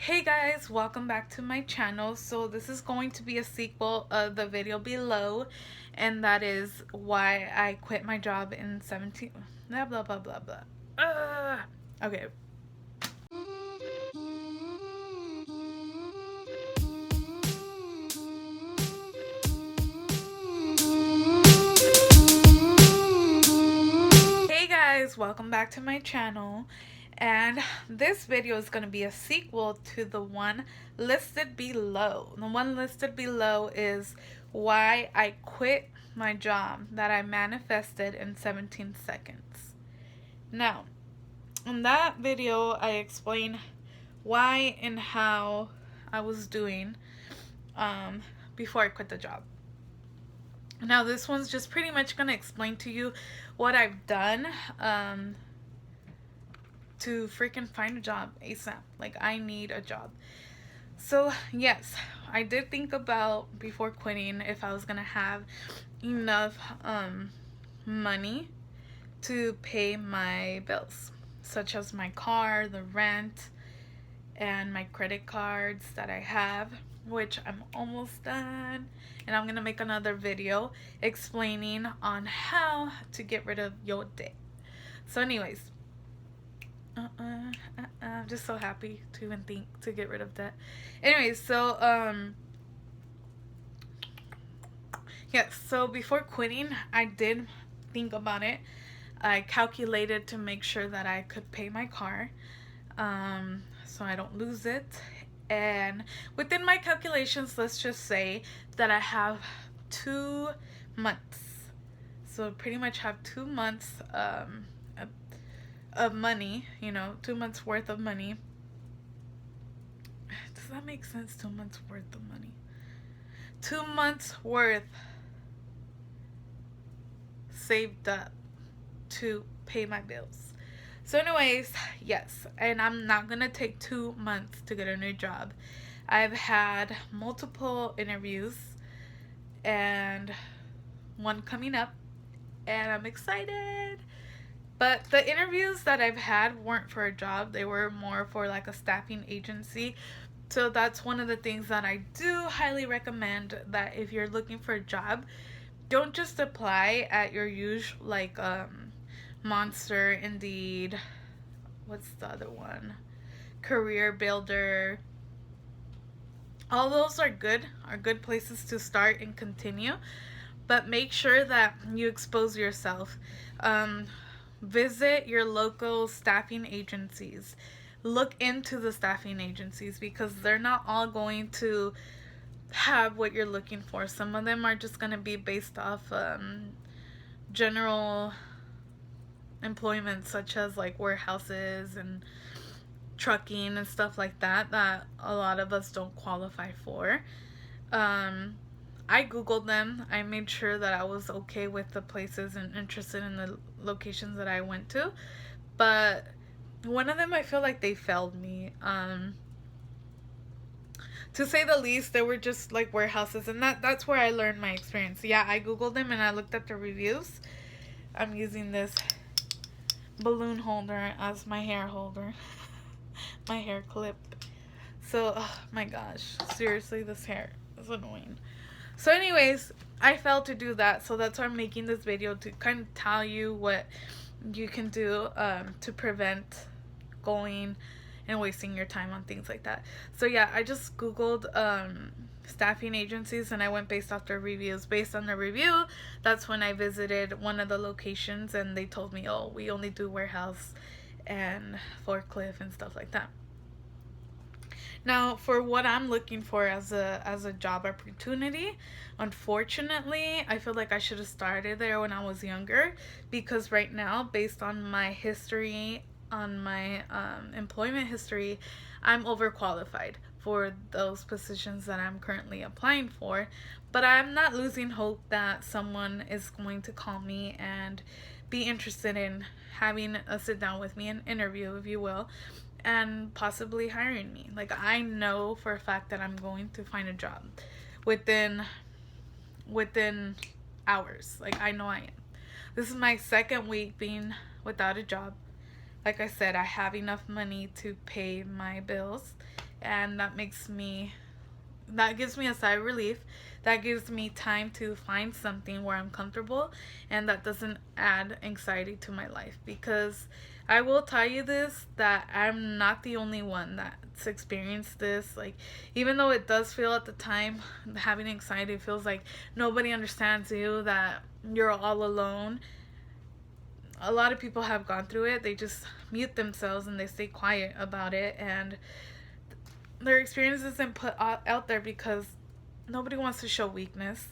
Hey guys, welcome back to my channel. So this is going to be a sequel of the video below, and that is why I quit my job in 17 blah blah blah blah blah. Okay. Hey guys, welcome back to my channel. And this video is going to be a sequel to the one listed below. The one listed below is why I quit my job that I manifested in 17 seconds. Now, in that video, I explain why and how I was doing before I quit the job. Now, this one's just pretty much going to explain to you what I've done to freaking find a job ASAP. Like, I need a job. So, yes, I did think about before quitting if I was going to have enough money to pay my bills, such as my car, the rent, and my credit cards that I have, which I'm almost done. And I'm going to make another video explaining on how to get rid of your debt. So anyways, I'm just so happy to even think to get rid of that. Anyways, so yes, so before quitting, I did think about it. I calculated to make sure that I could pay my car, so I don't lose it. And within my calculations, let's just say that I have 2 months. So pretty much have 2 months of money, 2 months worth of money. Does that make sense? 2 months worth of money. 2 months worth saved up to pay my bills. So anyways, yes, and I'm not gonna take 2 months to get a new job. I've had multiple interviews and one coming up, and I'm excited. But the interviews that I've had weren't for a job. They were more for like a staffing agency. So that's one of the things that I do highly recommend, that if you're looking for a job, don't just apply at your usual Monster, Indeed, what's the other one? Career Builder. All those are good places to start and continue. But make sure that you expose yourself. Visit your local staffing agencies. Look into the staffing agencies, because they're not all going to have what you're looking for. Some of them are just going to be based off general employment, such as like warehouses and trucking and stuff like that a lot of us don't qualify for. I googled them. I made sure that I was okay with the places and interested in the locations that I went to, but one of them, I feel like they failed me. To say the least, they were just like warehouses, and that's where I learned my experience. Yeah, I googled them and I looked at the reviews. I'm using this balloon holder as my hair holder. My hair clip. So, oh my gosh, seriously, this hair is annoying. So anyways, I failed to do that, so that's why I'm making this video, to kind of tell you what you can do to prevent going and wasting your time on things like that. So yeah, I just googled staffing agencies, and I went based off their reviews. Based on the review, that's when I visited one of the locations, and they told me, oh, we only do warehouse and forklift and stuff like that. Now, for what I'm looking for as a job opportunity, unfortunately, I feel like I should have started there when I was younger, because right now, based on my history, on my employment history, I'm overqualified for those positions that I'm currently applying for. But I'm not losing hope that someone is going to call me and be interested in having a sit down with me, an interview, if you will, and possibly hiring me. Like, I know for a fact that I'm going to find a job within hours. Like, I know I am. This is my second week being without a job. Like I said, I have enough money to pay my bills, and that gives me a sigh of relief. That gives me time to find something where I'm comfortable and that doesn't add anxiety to my life. Because I will tell you this, that I'm not the only one that's experienced this. Like, even though it does feel at the time, having anxiety, it feels like nobody understands you, that you're all alone. A lot of people have gone through it. They just mute themselves and they stay quiet about it, and their experience isn't put out there because nobody wants to show weakness.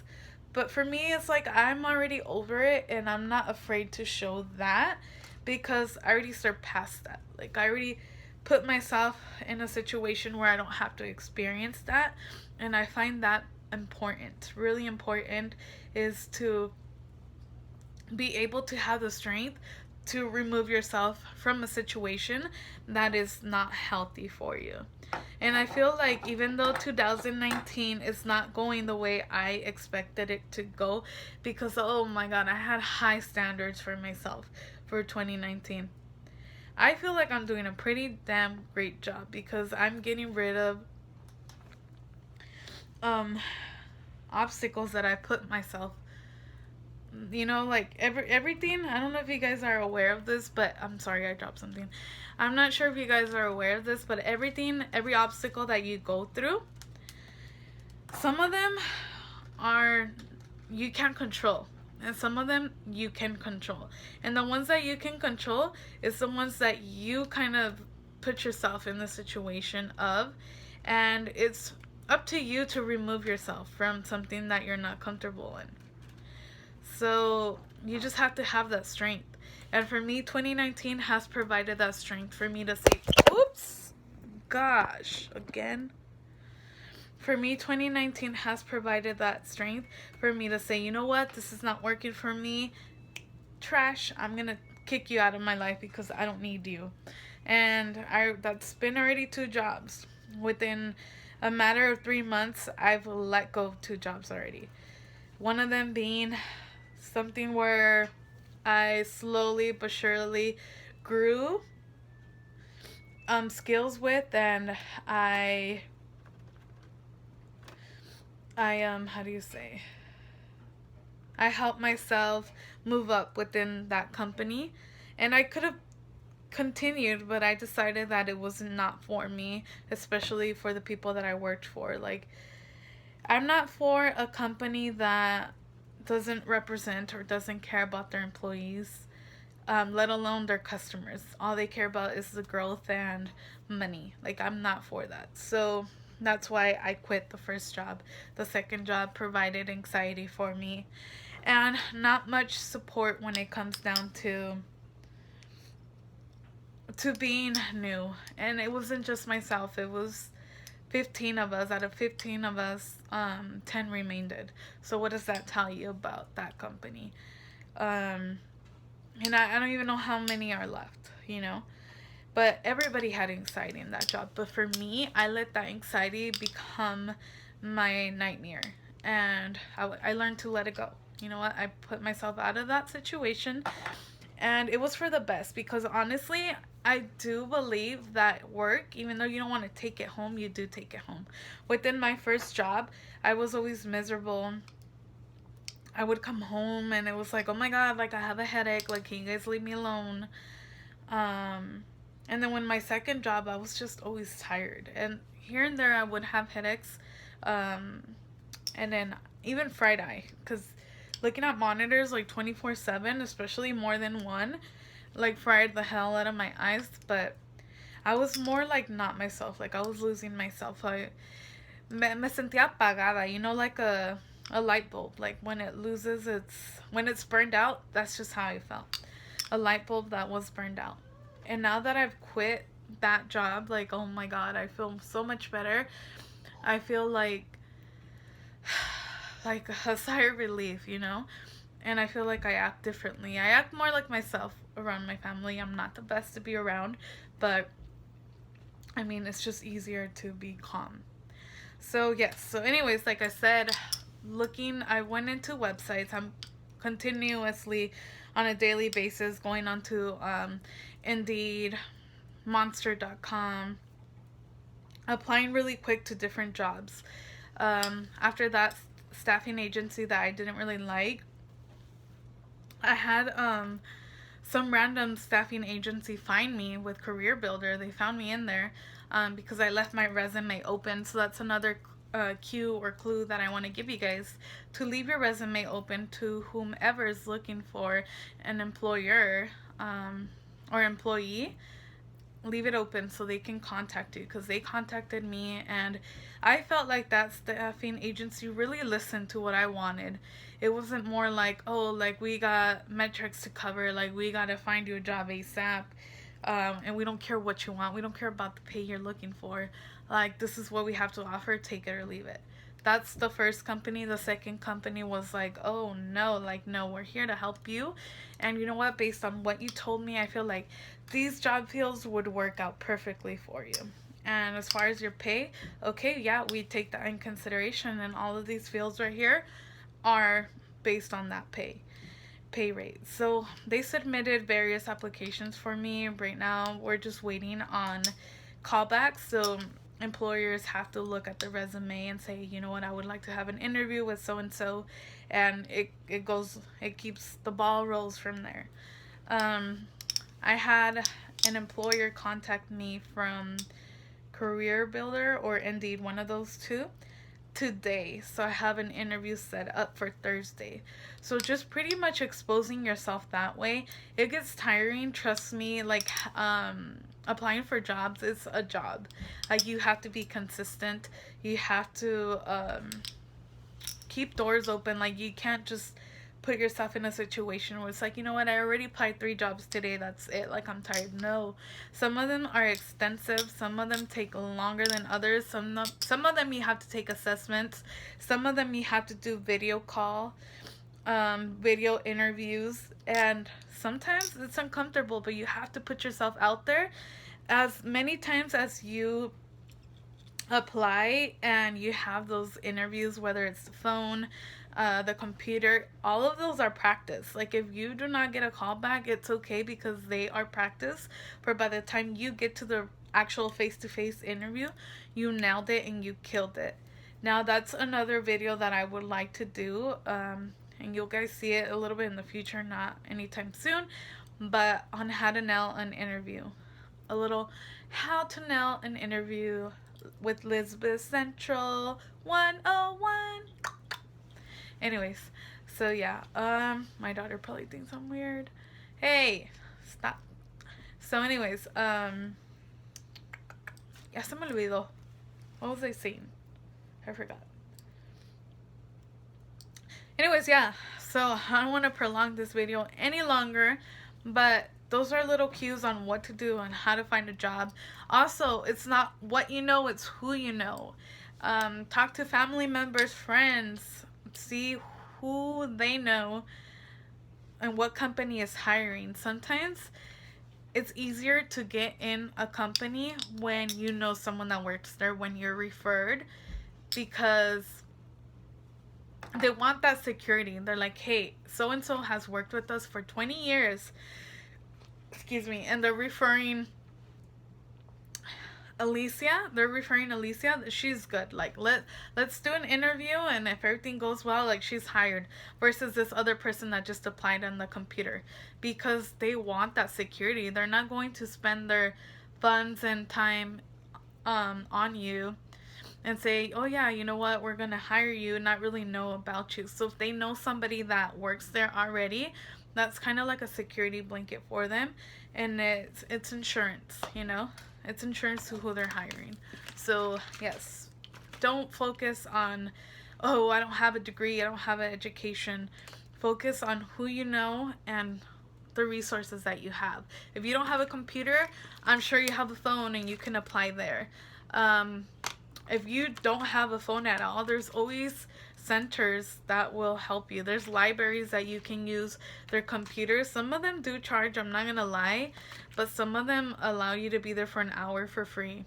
But for me, it's like I'm already over it and I'm not afraid to show that because I already surpassed that. Like, I already put myself in a situation where I don't have to experience that. And I find that important. Really important is to be able to have the strength to remove yourself from a situation that is not healthy for you. And I feel like even though 2019 is not going the way I expected it to go, because oh my god, I had high standards for myself for 2019. I feel like I'm doing a pretty damn great job because I'm getting rid of obstacles that I put myself, like everything. I don't know if you guys are aware of this, but I'm sorry, I dropped something. I'm not sure if you guys are aware of this, but every obstacle that you go through, some of them are you can't control, and some of them you can control. And the ones that you can control is the ones that you kind of put yourself in the situation of, and it's up to you to remove yourself from something that you're not comfortable in. So you just have to have that strength. And for me, 2019 has provided that strength for me to say, oops, gosh, again. For me, 2019 has provided that strength for me to say, you know what, this is not working for me. Trash, I'm going to kick you out of my life because I don't need you. And that's been already 2 jobs. Within a matter of 3 months, I've let go of 2 jobs already. One of them being something where I slowly but surely grew skills with, and I how do you say, I helped myself move up within that company. And I could have continued, but I decided that it was not for me, especially for the people that I worked for. Like, I'm not for a company that doesn't represent or doesn't care about their employees, let alone their customers. All they care about is the growth and money. Like, I'm not for that. So that's why I quit the first job. The second job provided anxiety for me and not much support when it comes down to being new. And it wasn't just myself, it was 15 of us. Out of 15 of us, 10 remained. So what does that tell you about that company? And I don't even know how many are left, But everybody had anxiety in that job. But for me, I let that anxiety become my nightmare. And I learned to let it go. You know what? I put myself out of that situation. And it was for the best because honestly, I do believe that work, even though you don't want to take it home, you do take it home. Within my first job, I was always miserable. I would come home and it was like, oh my god, like I have a headache, like can you guys leave me alone? And then when my second job, I was just always tired. And here and there I would have headaches. And then even fried eye, because looking at monitors like 24/7, especially more than one, like fried the hell out of my eyes. But I was more like not myself. Like I was losing myself. Me sentía apagada, like a light bulb. Like when it loses when it's burned out, that's just how I felt. A light bulb that was burned out. And now that I've quit that job, like, oh my god, I feel so much better. I feel like a sigh of relief, And I feel like I act differently. I act more like myself around my family. I'm not the best to be around, but I mean, it's just easier to be calm. So yes, so anyways, like I said, I went into websites. I'm continuously on a daily basis going onto Indeed, Monster.com, applying really quick to different jobs. After that staffing agency that I didn't really like, I had some random staffing agency find me with Career Builder. They found me in there because I left my resume open. So that's another cue or clue that I want to give you guys, to leave your resume open to whomever is looking for an employer or employee. Leave it open so they can contact you, because they contacted me and I felt like that staffing agency really listened to what I wanted. It wasn't more like, oh, like we got metrics to cover, like we got to find you a job ASAP, and we don't care what you want, we don't care about the pay you're looking for, like this is what we have to offer, take it or leave it. That's the first company. The second company was like, oh no, like no, we're here to help you. And you know what? Based on what you told me, I feel like these job fields would work out perfectly for you. And as far as your pay, okay, yeah, we take that in consideration. And all of these fields right here are based on that pay rate. So they submitted various applications for me. Right now, we're just waiting on callbacks. So employers have to look at the resume and say, you know what, I would like to have an interview with so and so, and it keeps the ball rolls from there. I had an employer contact me from Career Builder or Indeed, one of those two, today. So I have an interview set up for Thursday. So just pretty much exposing yourself that way. It gets tiring, trust me. Like applying for jobs is a job. Like you have to be consistent. You have to keep doors open. Like you can't just put yourself in a situation where it's like, you know what, I already applied 3 jobs today, that's it, like I'm tired. No, some of them are extensive, some of them take longer than others, some of them you have to take assessments, some of them you have to do video call, video interviews, and sometimes it's uncomfortable, but you have to put yourself out there. As many times as you apply and you have those interviews, whether it's the phone, the computer, all of those are practice. Like if you do not get a call back, it's okay, because they are practice. For by the time you get to the actual face-to-face interview, you nailed it and you killed it. Now that's another video that I would like to do, and you'll guys see it a little bit in the future, not anytime soon, but on how to nail an interview. A little how to nail an interview with Lisbeth Central 101. Anyways, so yeah, my daughter probably thinks I'm weird. Hey, stop. So anyways, ya se me olvidó. What was I saying? I forgot. Anyways, yeah, so I don't want to prolong this video any longer, but those are little cues on what to do and how to find a job. Also, it's not what you know, it's who you know. Talk to family members, friends, see who they know and what company is hiring. Sometimes it's easier to get in a company when you know someone that works there, when you're referred, because they want that security. They're like, hey, so and so has worked with us for 20 years, excuse me, and they're referring Alicia, she's good. Like let's do an interview, and if everything goes well, like she's hired, versus this other person that just applied on the computer, because they want that security. They're not going to spend their funds and time on you and say, oh yeah, you know what, we're gonna hire you and not really know about you. So if they know somebody that works there already, that's kind of like a security blanket for them, and it's insurance, you know. It's insurance to who they're hiring. So, yes, don't focus on, oh, I don't have a degree, I don't have an education. Focus on who you know and the resources that you have. If you don't have a computer, I'm sure you have a phone and you can apply there. If you don't have a phone at all, there's always centers that will help you. There's libraries that you can use their computers. Some of them do charge, I'm not gonna lie, but some of them allow you to be there for an hour for free.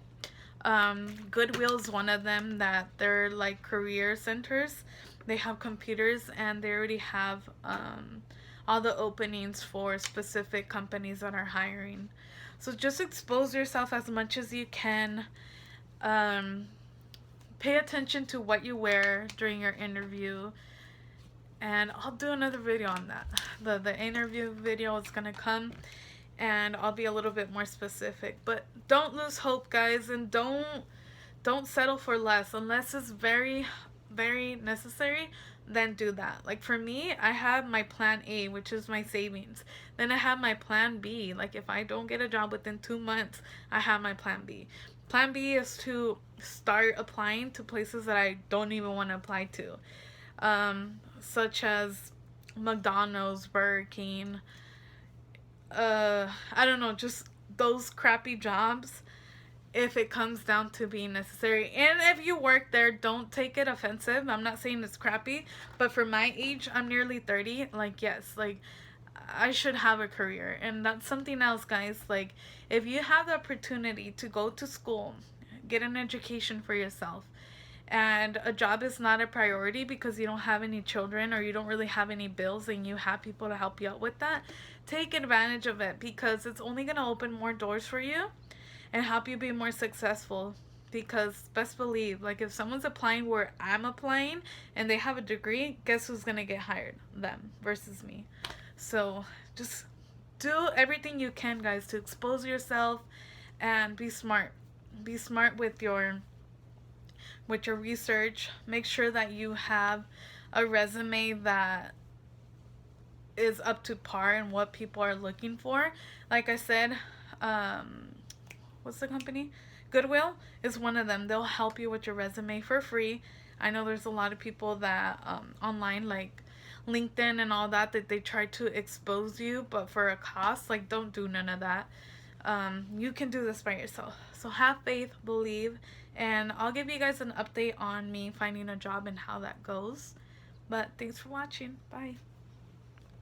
Goodwill is one of them, that they're like career centers. They have computers and they already have all the openings for specific companies that are hiring. So just expose yourself as much as you can. Um, Pay attention to what you wear during your interview, and I'll do another video on that. The interview video is gonna come, and I'll be a little bit more specific. But don't lose hope, guys, and don't settle for less unless it's very, very necessary. Then do that. Like for me, I have my plan A, which is my savings. Then I have my plan B. Like if I don't get a job within 2 months, I have my plan B. Plan B is to start applying to places that I don't even want to apply to, such as McDonald's, Burger King. I don't know, just those crappy jobs if it comes down to being necessary. And if you work there, don't take it offensive. I'm not saying it's crappy, but for my age, I'm nearly 30. Like, yes, like I should have a career. And that's something else, guys. Like, if you have the opportunity to go to school, get an education for yourself, and a job is not a priority because you don't have any children or you don't really have any bills and you have people to help you out with that, take advantage of it because it's only going to open more doors for you and help you be more successful. Because best believe, like if someone's applying where I'm applying and they have a degree, guess who's gonna get hired? Them versus me. So just do everything you can, guys, to expose yourself and be smart. Be smart with your research. Make sure that you have a resume that is up to par and what people are looking for. Like I said, what's the company? Goodwill is one of them. They'll help you with your resume for free. I know there's a lot of people that online, like LinkedIn and all that, that they try to expose you, but for a cost. Like, don't do none of that. You can do this by yourself. So have faith, believe, and I'll give you guys an update on me finding a job and how that goes. But thanks for watching. Bye.